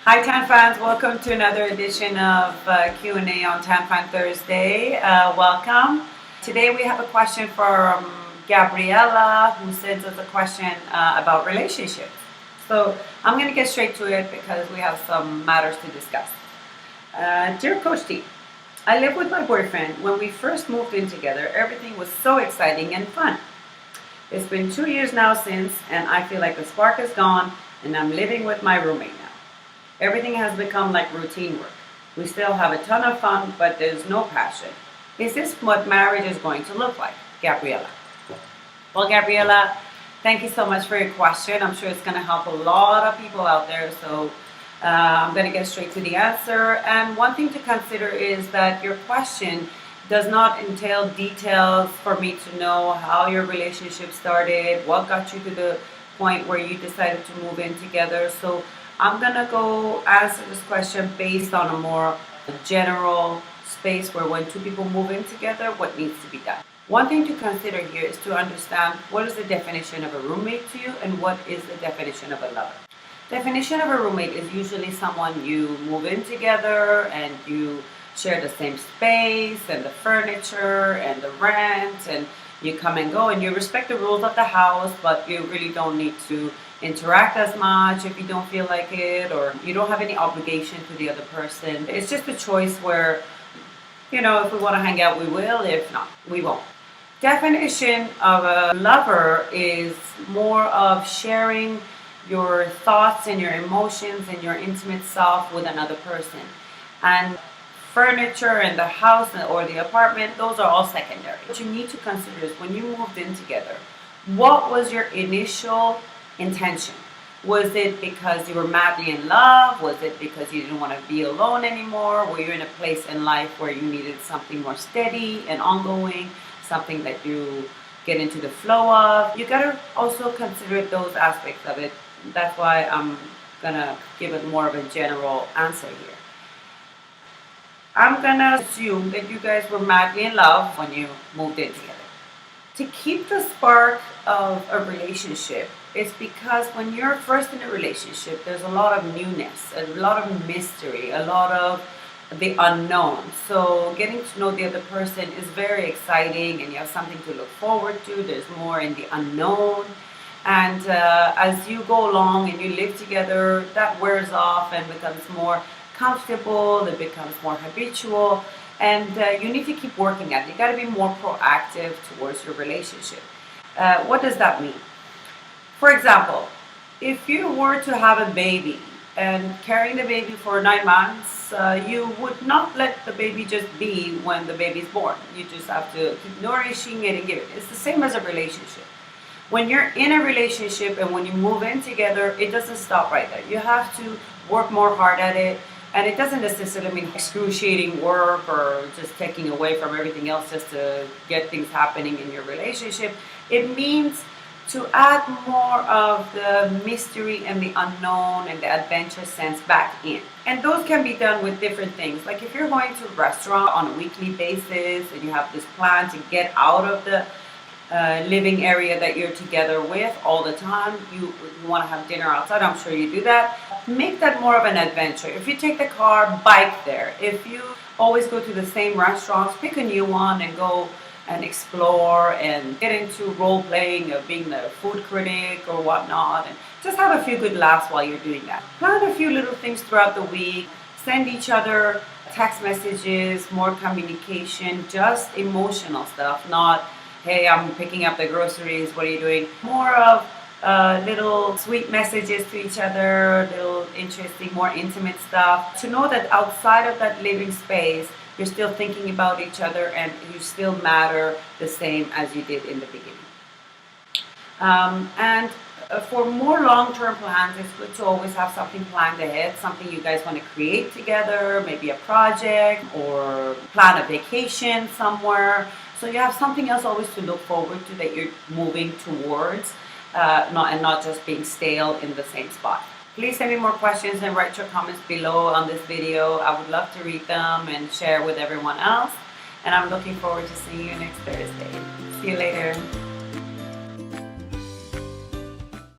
Hi Tan fans, welcome to another edition of Q&A on Tan Fan Thursday. Welcome. Today we have a question from Gabriella who sends us a question about relationships. So I'm going to get straight to it because we have some matters to discuss. Dear Coach T, I live with my boyfriend. When we first moved in together, everything was so exciting and fun. It's been 2 years now since, and I feel like the spark is gone, and I'm living with my roommate now. Everything has become like routine work. We still have a ton of fun, but there's no passion. Is this what marriage is going to look like? Gabriella. Well, Gabriella, thank you so much for your question. I'm sure it's going to help a lot of people out there. So I'm going to get straight to the answer. And one thing to consider is that your question does not entail details for me to know how your relationship started, what got you to the point where you decided to move in together. So I'm going to go answer this question based on a more general space where when two people move in together, what needs to be done. One thing to consider here is to understand what is the definition of a roommate to you and what is the definition of a lover. Definition of a roommate is usually someone you move in together and you share the same space and the furniture and the rent, and you come and go and you respect the rules of the house, but you really don't need to interact as much if you don't feel like it, or you don't have any obligation to the other person. It's just a choice where, if we want to hang out, we will. If not, we won't. Definition of a lover is more of sharing your thoughts and your emotions and your intimate self with another person. And furniture and the house or the apartment, those are all secondary. What you need to consider is when you moved in together, what was your initial intention? Was it because you were madly in love? Was it because you didn't want to be alone anymore? Were you in a place in life where you needed something more steady and ongoing, something that you get into the flow of? You got to also consider those aspects of it. That's why I'm going to give it more of a general answer here. I'm going to assume that you guys were madly in love when you moved in together. To keep the spark of a relationship, it's because when you're first in a relationship, there's a lot of newness, a lot of mystery, a lot of the unknown. So getting to know the other person is very exciting and you have something to look forward to. There's more in the unknown. And as you go along and you live together, that wears off and becomes more comfortable, it becomes more habitual. And you need to keep working at it. You got to be more proactive towards your relationship. What does that mean? For example, if you were to have a baby and carrying the baby for 9 months, you would not let the baby just be when the baby's born. You just have to keep nourishing it and give it. It's the same as a relationship. When you're in a relationship and when you move in together, it doesn't stop right there. You have to work more hard at it. And it doesn't necessarily mean excruciating work or just taking away from everything else just to get things happening in your relationship. It means to add more of the mystery and the unknown and the adventure sense back in. And those can be done with different things. Like if you're going to a restaurant on a weekly basis and you have this plan to get out of the living area that you're together with all the time, you want to have dinner outside, I'm sure you do that. Make that more of an adventure. If you take the car, bike there. If you always go to the same restaurants, pick a new one and go and explore and get into role playing of being the food critic or whatnot, and just have a few good laughs while you're doing that. Plan a few little things throughout the week. Send each other text messages, more communication, just emotional stuff, not hey, I'm picking up the groceries, what are you doing? More of little sweet messages to each other, little interesting, more intimate stuff. To know that outside of that living space, you're still thinking about each other and you still matter the same as you did in the beginning. And for more long-term plans, it's good to always have something planned ahead, something you guys want to create together, maybe a project or plan a vacation somewhere. So you have something else always to look forward to that you're moving towards, not just being stale in the same spot. Please send me more questions and write your comments below on this video. I would love to read them and share with everyone else. And I'm looking forward to seeing you next Thursday. See you later.